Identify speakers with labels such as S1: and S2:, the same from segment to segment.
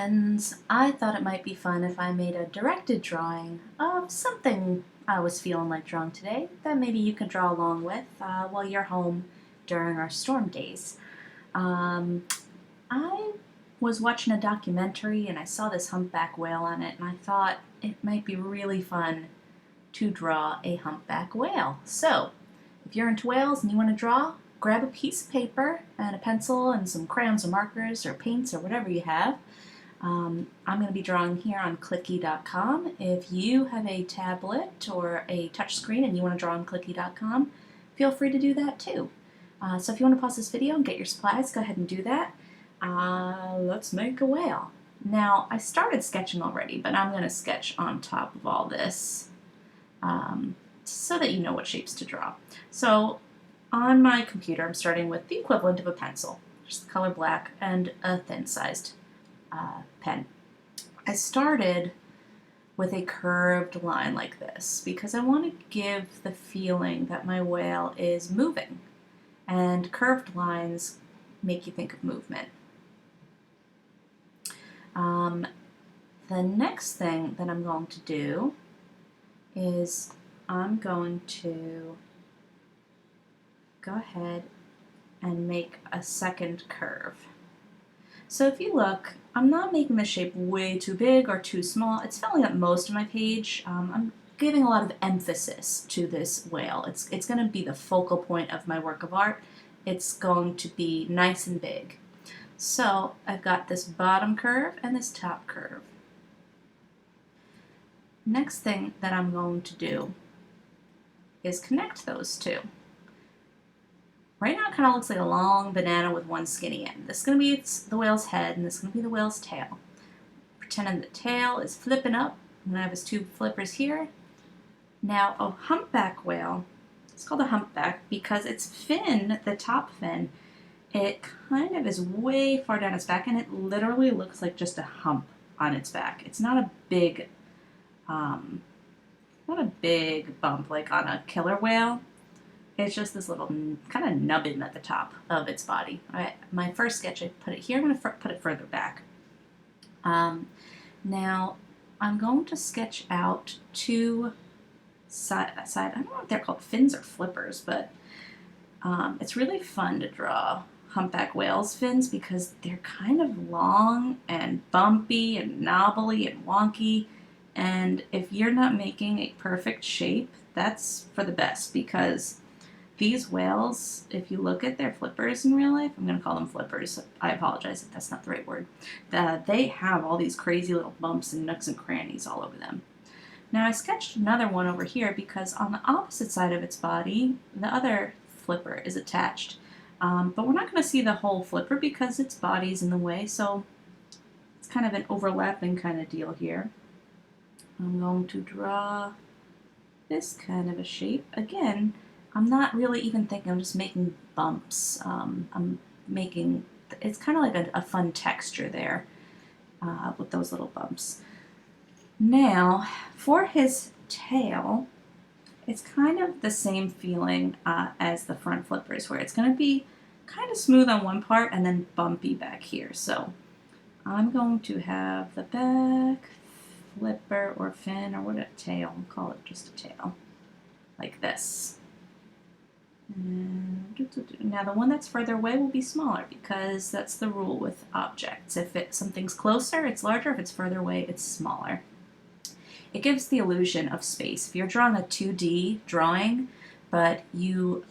S1: friends. I thought it might be fun if I made a directed drawing of something I was feeling like drawing today that maybe you could draw along with while you're home during our storm days. Um, I was watching a documentary and I saw this humpback whale on it, and I thought it might be really fun to draw a humpback whale. So, if you're into whales and you want to draw, grab a piece of paper and a pencil and some crayons or markers or paints or whatever you have. I'm going to be drawing here on Clicky.com. If you have a tablet or a touch screen and you want to draw on Clicky.com, feel free to do that too. So if you want to pause this video and get your supplies, go ahead and do that. Let's make a whale. Now, I started sketching already, but I'm going to sketch on top of all this so that you know what shapes to draw. So on my computer, I'm starting with the equivalent of a pencil, just the color black, and a thin-sized pen. I started with a curved line like this because I want to give the feeling that my whale is moving, and curved lines make you think of movement. The next thing that I'm going to do is I'm going to go ahead and make a second curve. So if you look, I'm not making the shape way too big or too small. It's filling up most of my page. I'm giving a lot of emphasis to this whale. It's going to be the focal point of my work of art. It's going to be nice and big. So I've got this bottom curve and this top curve. Next thing that I'm going to do is connect those two. Right now it kind of looks like a long banana with one skinny end. This is going to be the whale's head, and this is going to be the whale's tail. Pretending the tail is flipping up. I'm going to have his two flippers here. Now a humpback whale, it's called a humpback because its fin, the top fin, it kind of is way far down its back, and it literally looks like just a hump on its back. It's not a big, bump like on a killer whale. It's just this little kind of nubbin at the top of its body. My first sketch, I put it here. I'm going to put it further back. Now, I'm going to sketch out two side. I don't know if they're called fins or flippers, but it's really fun to draw humpback whales' fins because they're kind of long and bumpy and knobbly and wonky. And if you're not making a perfect shape, that's for the best, because these whales, if you look at their flippers in real life, I'm going to call them flippers. I apologize if that's not the right word. They have all these crazy little bumps and nooks and crannies all over them. Now I sketched another one over here because on the opposite side of its body, the other flipper is attached. But we're not going to see the whole flipper because its body's in the way, so it's kind of an overlapping kind of deal here. I'm going to draw this kind of a shape. Again, I'm not really even thinking, I'm just making bumps. It's kind of like a fun texture there with those little bumps. Now, for his tail, it's kind of the same feeling as the front flippers, where it's going to be kind of smooth on one part and then bumpy back here. So I'm going to have the back flipper or fin, or what a tail, we'll call it just a tail, like this. Now the one that's further away will be smaller because that's the rule with objects. If something's closer, it's larger. If it's further away, it's smaller. It gives the illusion of space. If you're drawing a 2D drawing, but you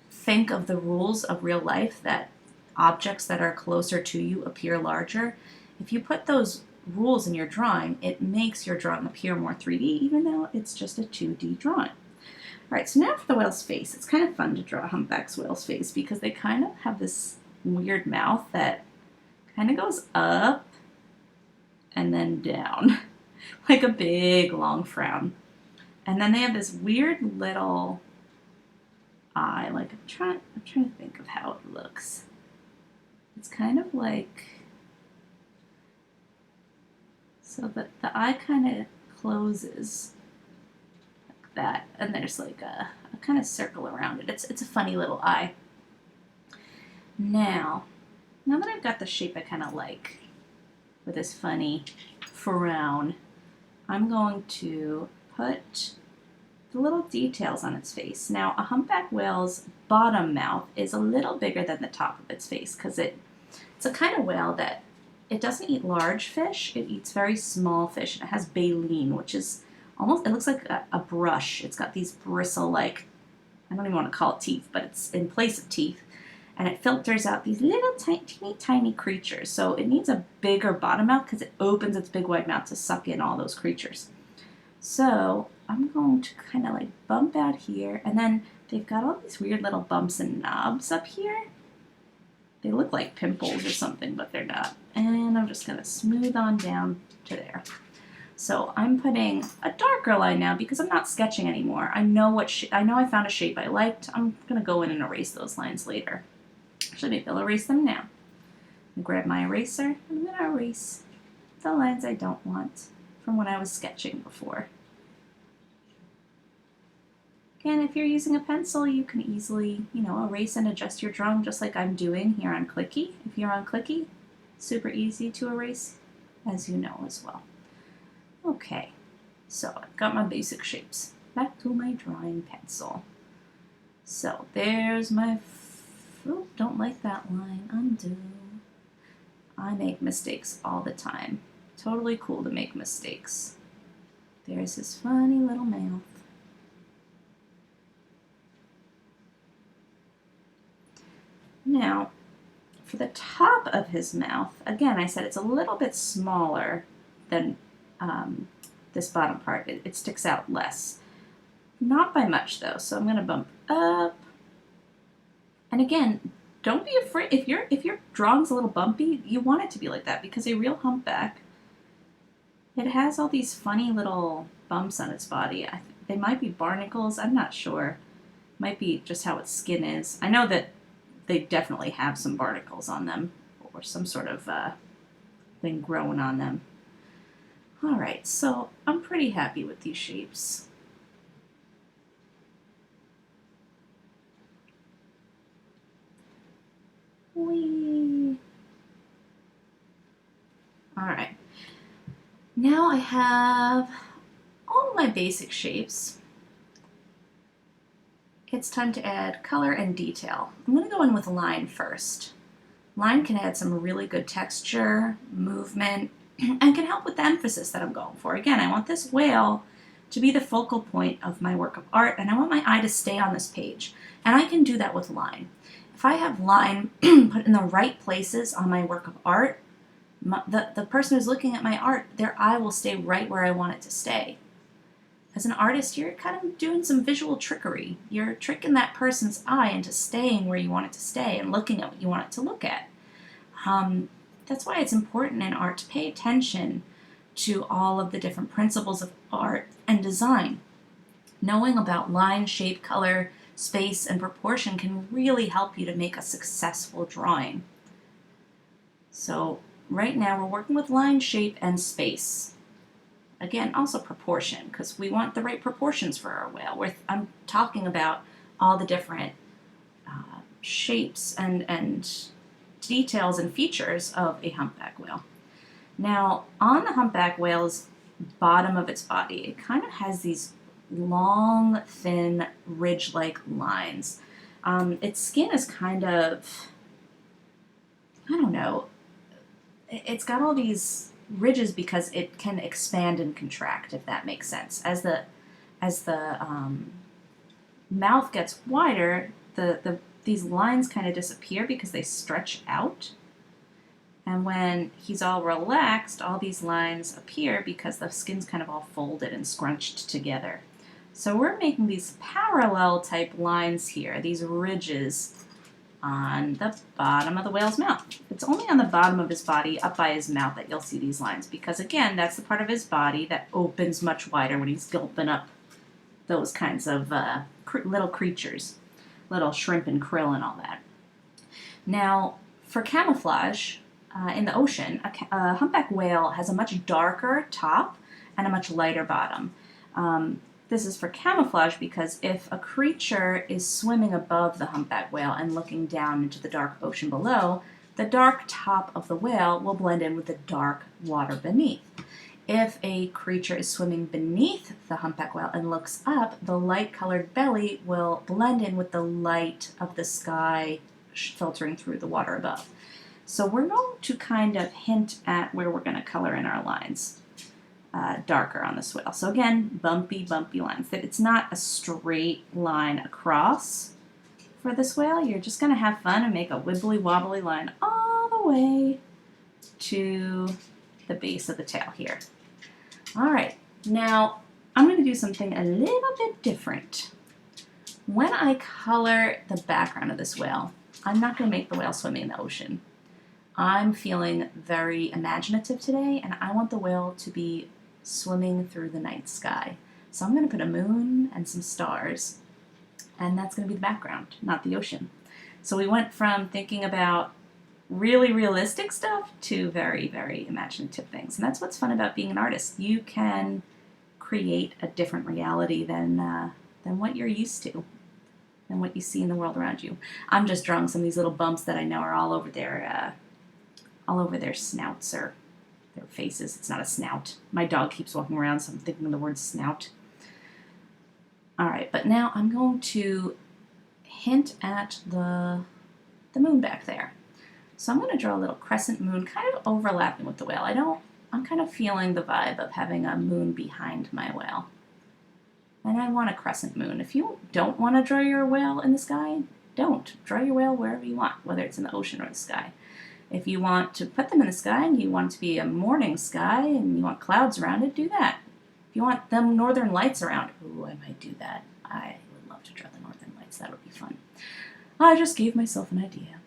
S1: think of the rules of real life, that objects that are closer to you appear larger, if you put those rules in your drawing, it makes your drawing appear more 3D, even though it's just a 2D drawing. Alright, so now for the whale's face. It's kind of fun to draw a humpback's whale's face because they kind of have this weird mouth that kind of goes up and then down, like a big long frown. And then they have this weird little eye, like I'm trying to think of how it looks. It's kind of like, so that the eye kind of closes like that, and there's like a kind of circle around it. It's a funny little eye. Now that I've got the shape I kind of like, with his funny frown, I'm going to put the little details on its face. Now, a humpback whale's bottom mouth is a little bigger than the top of its face because it's a kind of whale that it doesn't eat large fish, it eats very small fish, and it has baleen, which is almost, it looks like a brush. It's got these bristle-like, I don't even want to call it teeth, but it's in place of teeth, and it filters out these little tiny creatures. So it needs a bigger bottom mouth because it opens its big wide mouth to suck in all those creatures. So I'm going to kind of like bump out here, and then they've got all these weird little bumps and knobs up here. They look like pimples or something, but they're not. And I'm just going to smooth on down to there. So I'm putting a darker line now because I'm not sketching anymore. I know I found a shape I liked. I'm going to go in and erase those lines later. Actually, maybe I'll erase them now. I grab my eraser, and I'm going to erase the lines I don't want from when I was sketching before. Again, if you're using a pencil, you can easily, erase and adjust your drawing just like I'm doing here on Clicky. If you're on Clicky, super easy to erase, as you know as well. Okay, so I've got my basic shapes. Back to my drawing pencil. So there's my, don't like that line, undo. I make mistakes all the time. Totally cool to make mistakes. There's his funny little mouth. Now, for the top of his mouth, again, I said it's a little bit smaller than this bottom part. It sticks out less. Not by much, though, so I'm going to bump up. And again, don't be afraid. If your drawing's a little bumpy, you want it to be like that because a real humpback, it has all these funny little bumps on its body. They might be barnacles. I'm not sure. Might be just how its skin is. I know that they definitely have some barnacles on them or some sort of thing growing on them. All right, so I'm pretty happy with these shapes. Whee! All right, now I have all my basic shapes. It's time to add color and detail. I'm going to go in with line first. Line can add some really good texture, movement, and can help with the emphasis that I'm going for. Again, I want this whale to be the focal point of my work of art, and I want my eye to stay on this page. And I can do that with line. If I have line put in the right places on my work of art, the person who's looking at my art, their eye will stay right where I want it to stay. As an artist, you're kind of doing some visual trickery. You're tricking that person's eye into staying where you want it to stay and looking at what you want it to look at. That's why it's important in art to pay attention to all of the different principles of art and design. Knowing about line, shape, color, space, and proportion can really help you to make a successful drawing. So right now we're working with line, shape, and space. Again, also proportion, because we want the right proportions for our whale. I'm talking about all the different shapes and details and features of a humpback whale. Now, on the humpback whale's bottom of its body, it kind of has these long, thin, ridge-like lines. Its skin is kind of, I don't know, it's got all these ridges because it can expand and contract, if that makes sense. As the mouth gets wider, these lines kind of disappear because they stretch out. And when he's all relaxed, all these lines appear because the skin's kind of all folded and scrunched together. So we're making these parallel type lines here, these ridges on the bottom of the whale's mouth. It's only on the bottom of his body, up by his mouth, that you'll see these lines, because again, that's the part of his body that opens much wider when he's gulping up those kinds of little creatures, little shrimp and krill and all that. Now, for camouflage, in the ocean, a humpback whale has a much darker top and a much lighter bottom. This is for camouflage because if a creature is swimming above the humpback whale and looking down into the dark ocean below, the dark top of the whale will blend in with the dark water beneath. If a creature is swimming beneath the humpback whale and looks up, the light-colored belly will blend in with the light of the sky filtering through the water above. So we're going to kind of hint at where we're going to color in our lines darker on this whale. So again, bumpy lines. That it's not a straight line across for this whale. You're just going to have fun and make a wibbly wobbly line all the way to the base of the tail here. All right, now I'm going to do something a little bit different. When I color the background of this whale, I'm not going to make the whale swimming in the ocean. I'm feeling very imaginative today, and I want the whale to be swimming through the night sky. So I'm going to put a moon and some stars, and that's going to be the background, not the ocean. So we went from thinking about really realistic stuff to very, very imaginative things. And that's what's fun about being an artist. You can create a different reality than what you're used to, than what you see in the world around you. I'm just drawing some of these little bumps that I know are all over their snouts or their faces. It's not a snout. My dog keeps walking around, so I'm thinking of the word snout. All right, but now I'm going to hint at the moon back there. So I'm going to draw a little crescent moon kind of overlapping with the whale. I'm kind of feeling the vibe of having a moon behind my whale. And I want a crescent moon. If you don't want to draw your whale in the sky, don't. Draw your whale wherever you want, whether it's in the ocean or the sky. If you want to put them in the sky and you want it to be a morning sky and you want clouds around it, do that. If you want them northern lights around, ooh, I might do that. I would love to draw the northern lights. That would be fun. I just gave myself an idea.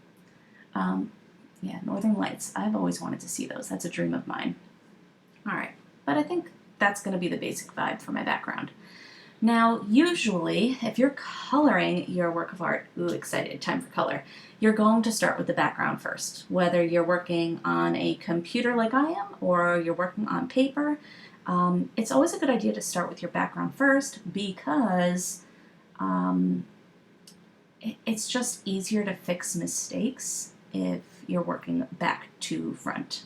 S1: Yeah, northern lights. I've always wanted to see those. That's a dream of mine. All right, but I think that's going to be the basic vibe for my background. Now, usually, if you're coloring your work of art, ooh, excited, time for color, you're going to start with the background first. Whether you're working on a computer like I am, or you're working on paper, it's always a good idea to start with your background first because it's just easier to fix mistakes if you're working back to front.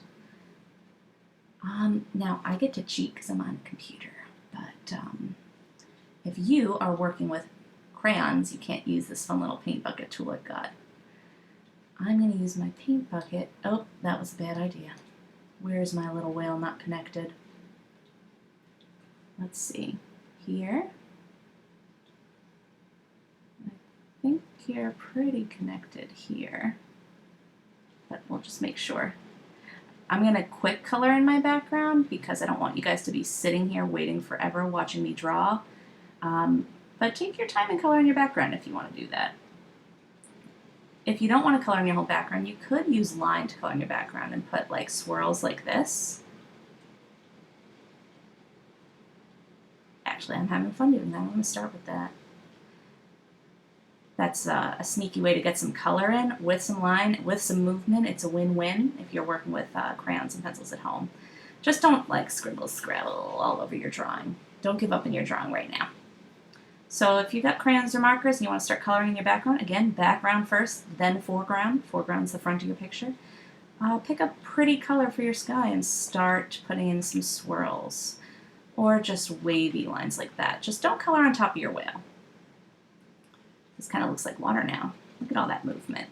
S1: Now, I get to cheat because I'm on a computer, but if you are working with crayons, you can't use this fun little paint bucket tool I've got. I'm going to use my paint bucket. Oh, that was a bad idea. Where's my little whale not connected? Let's see. Here. I think you're pretty connected here, but we'll just make sure. I'm going to quick color in my background because I don't want you guys to be sitting here waiting forever watching me draw. But take your time and color in your background if you want to do that. If you don't want to color in your whole background, you could use line to color in your background and put like swirls like this. Actually, I'm having fun doing that. I'm going to start with that. That's a sneaky way to get some color in with some line, with some movement. It's a win-win if you're working with crayons and pencils at home. Just don't like scribble, scrabble all over your drawing. Don't give up in your drawing right now. So if you've got crayons or markers and you want to start coloring in your background, again, background first, then foreground. Foreground's the front of your picture. Pick a pretty color for your sky and start putting in some swirls or just wavy lines like that. Just don't color on top of your whale. This kind of looks like water now. Look at all that movement.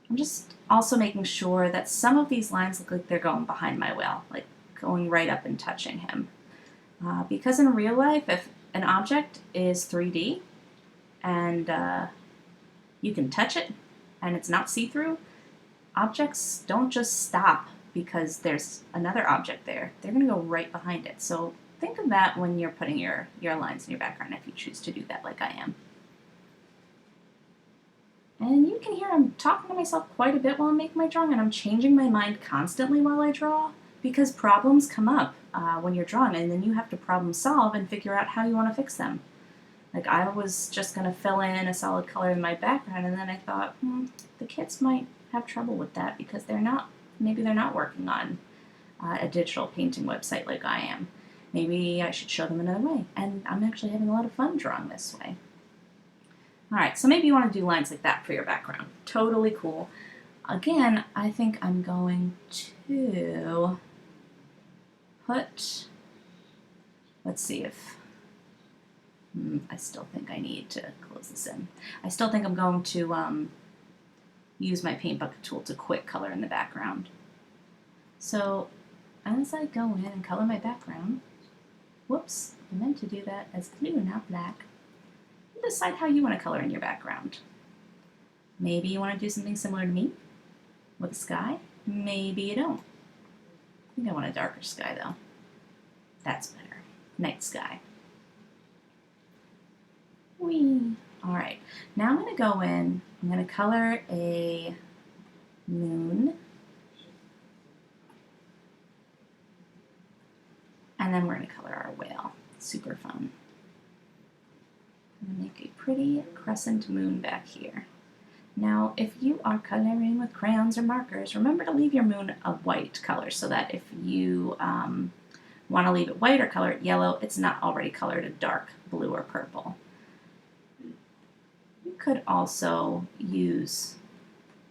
S1: I'm just also making sure that some of these lines look like they're going behind my whale, like going right up and touching him. Because in real life, if an object is 3D and you can touch it and it's not see-through, objects don't just stop because there's another object there. They're going to go right behind it. So think of that when you're putting your lines in your background if you choose to do that like I am. And you can hear I'm talking to myself quite a bit while I'm making my drawing, and I'm changing my mind constantly while I draw because problems come up when you're drawing, and then you have to problem solve and figure out how you want to fix them. Like I was just going to fill in a solid color in my background, and then I thought, the kids might have trouble with that because maybe they're not working on a digital painting website like I am. Maybe I should show them another way, and I'm actually having a lot of fun drawing this way. All right, so maybe you want to do lines like that for your background. Totally cool. Again, I think I'm going to put, let's see if, I still think I need to close this in. I still think I'm going to use my paint bucket tool to quick color in the background. So as I go in and color my background, whoops, I meant to do that as blue, not black. You decide how you want to color in your background. Maybe you want to do something similar to me with a sky. Maybe you don't. I think I want a darker sky though. That's better. Night sky. Whee! Alright, now I'm going to go in, I'm going to color a moon. And then we're going to color our whale. Super fun. I'm going to make a pretty crescent moon back here. Now, if you are coloring with crayons or markers, remember to leave your moon a white color so that if you want to leave it white or color it yellow, it's not already colored a dark blue or purple. You could also use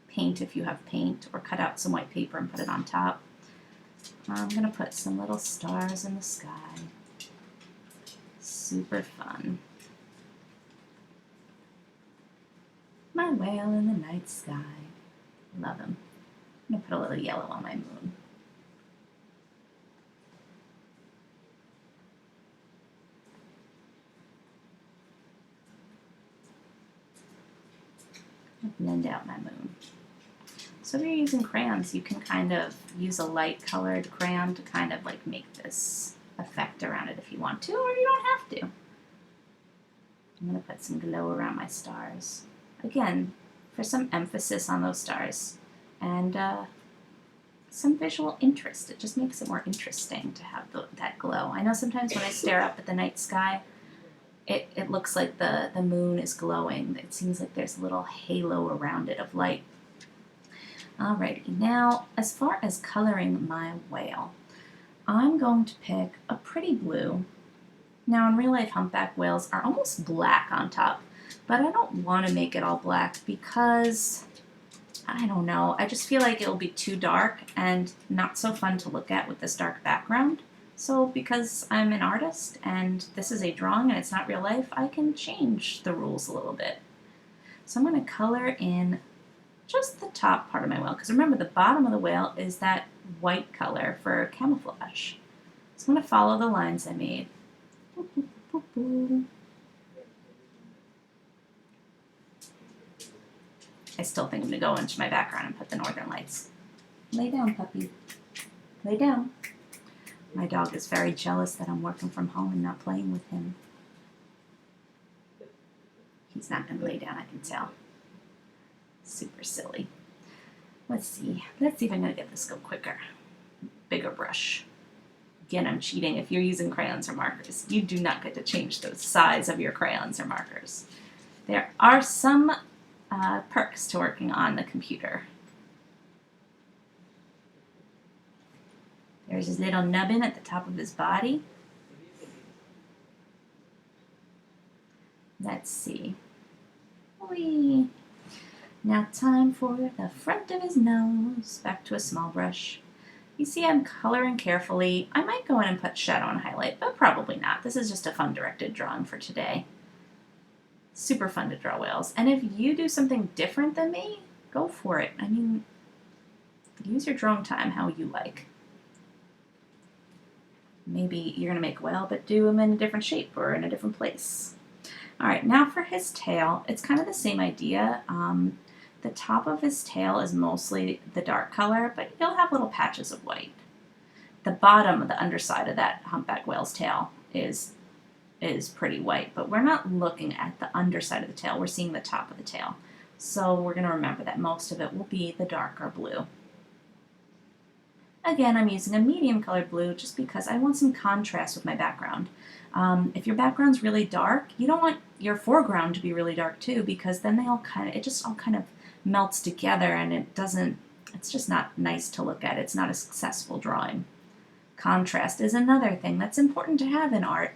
S1: paint if you have paint, or cut out some white paper and put it on top. I'm going to put some little stars in the sky. Super fun. My whale in the night sky. Love him. I'm going to put a little yellow on my moon. Blend out my moon. So if you're using crayons, you can kind of use a light colored crayon to kind of like make this effect around it if you want to, or you don't have to. I'm going to put some glow around my stars. Again, for some emphasis on those stars and some visual interest. It just makes it more interesting to have that glow. I know sometimes when I stare up at the night sky, it looks like the moon is glowing. It seems like there's a little halo around it of light. Alrighty, now as far as coloring my whale, I'm going to pick a pretty blue. Now in real life, humpback whales are almost black on top, but I don't want to make it all black because, I don't know, I just feel like it'll be too dark and not so fun to look at with this dark background. So because I'm an artist and this is a drawing and it's not real life, I can change the rules a little bit. So I'm going to color in just the top part of my whale, because remember the bottom of the whale is that white color for camouflage. So I'm going to follow the lines I made. Boop, boop, boop, boop. I still think I'm going to go into my background and put the northern lights. Lay down, puppy. Lay down. My dog is very jealous that I'm working from home and not playing with him. He's not going to lay down, I can tell. Super silly. Let's see if I'm going to get this go quicker. Bigger brush. Again, I'm cheating. If you're using crayons or markers, you do not get to change the size of your crayons or markers. There are some perks to working on the computer. There's his little nubbin at the top of his body. Let's see. Whee! Now time for the front of his nose. Back to a small brush. You see I'm coloring carefully. I might go in and put shadow and highlight, but probably not. This is just a fun directed drawing for today. Super fun to draw whales. And if you do something different than me, go for it. I mean, use your drawing time how you like. Maybe you're going to make a whale, but do them in a different shape or in a different place. Alright, now for his tail, it's kind of the same idea. The top of his tail is mostly the dark color, but you'll have little patches of white. The bottom of the underside of that humpback whale's tail is pretty white, but we're not looking at the underside of the tail, we're seeing the top of the tail. So we're going to remember that most of it will be the darker blue. Again, I'm using a medium colored blue just because I want some contrast with my background. If your background's really dark, you don't want your foreground to be really dark too, because then it just all kind of melts together and it's just not nice to look at. It's not a successful drawing. Contrast is another thing that's important to have in art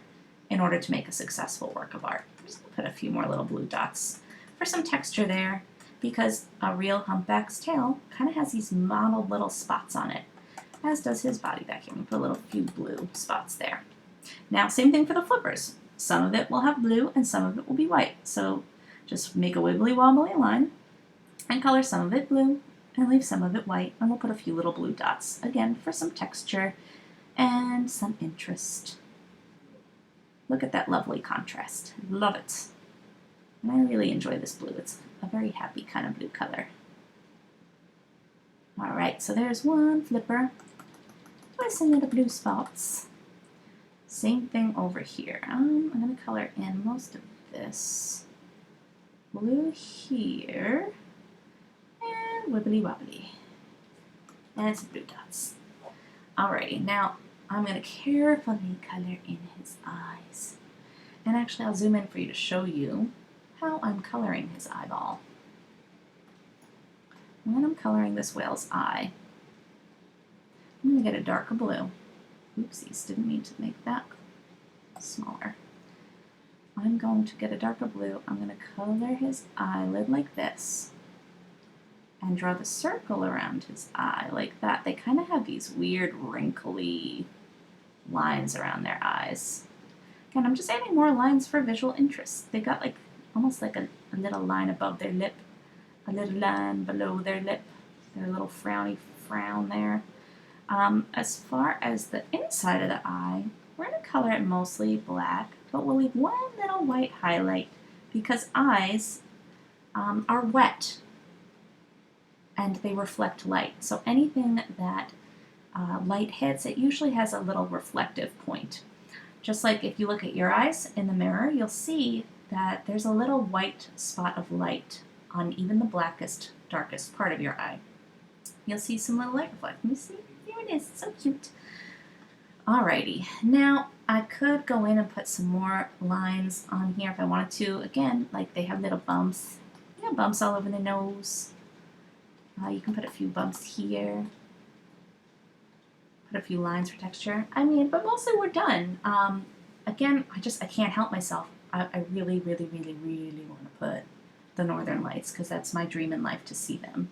S1: in order to make a successful work of art. I'm just going to put a few more little blue dots for some texture there. because a real humpback's tail kind of has these mottled little spots on it, as does his body back here. We put a little few blue spots there. Now, same thing for the flippers. Some of it will have blue and some of it will be white. So just make a wibbly wobbly line and color some of it blue and leave some of it white, and we'll put a few little blue dots, again, for some texture and some interest. Look at that lovely contrast. Love it. And I really enjoy this blue. It's a very happy kind of blue color. Alright, so there's one flipper with some little blue spots. Same thing over here. I'm going to color in most of this blue here, and wibbly wobbly, and some blue dots. Alrighty, now I'm going to carefully color in his eyes. And actually I'll zoom in for you to show you how I'm coloring his eyeball. When I'm coloring this whale's eye, I'm going to get a darker blue. Oopsies, didn't mean to make that smaller. I'm going to get a darker blue. I'm going to color his eyelid like this and draw the circle around his eye like that. They kind of have these weird wrinkly lines around their eyes. Again, I'm just adding more lines for visual interest. They got like almost like a little line above their lip, a little line below their lip, their little frowny frown there. As far as the inside of the eye, we're going to color it mostly black, but we'll leave one little white highlight because eyes are wet and they reflect light. So anything that light hits, it usually has a little reflective point. Just like if you look at your eyes in the mirror, you'll see that there's a little white spot of light on even the blackest, darkest part of your eye. You'll see some little light reflect. Let me see. Here it is. So cute. Alrighty. Now, I could go in and put some more lines on here if I wanted to. Again, like they have little bumps. Yeah, bumps all over the nose. You can put a few bumps here. Put a few lines for texture. I mean, but mostly we're done. Again, I can't help myself. I really, really, really, really want to put the Northern Lights because that's my dream in life to see them.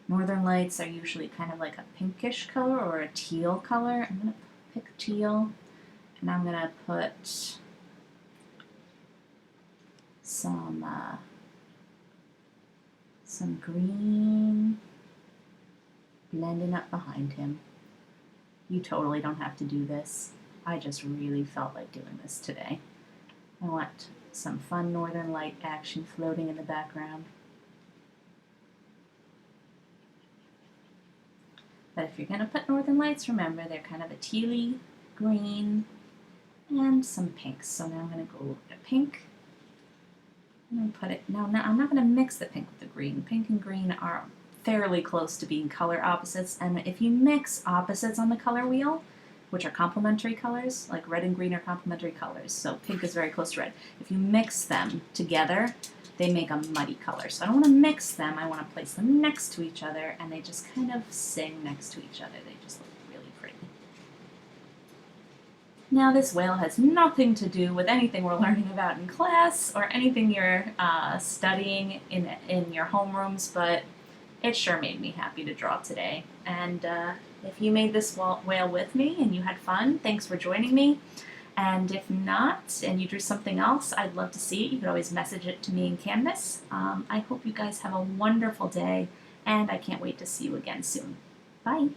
S1: Northern Lights are usually kind of like a pinkish color or a teal color. I'm going to pick teal, and I'm going to put some green blending up behind him. You totally don't have to do this. I just really felt like doing this today. I want some fun Northern Light action floating in the background. But if you're going to put Northern Lights, remember they're kind of a tealy green and some pinks. So now I'm going to go with the pink. I'm going to put it, now I'm not going to mix the pink with the green. Pink and green are fairly close to being color opposites, and if you mix opposites on the color wheel, which are complementary colors, like red and green are complementary colors, so pink is very close to red. If you mix them together, they make a muddy color. So I don't want to mix them, I want to place them next to each other, and they just kind of sing next to each other. They just look really pretty. Now this whale has nothing to do with anything we're learning about in class or anything you're studying in your homerooms, but it sure made me happy to draw today. And if you made this whale with me and you had fun, thanks for joining me. And if not, and you drew something else, I'd love to see it. You could always message it to me in Canvas. I hope you guys have a wonderful day, and I can't wait to see you again soon. Bye.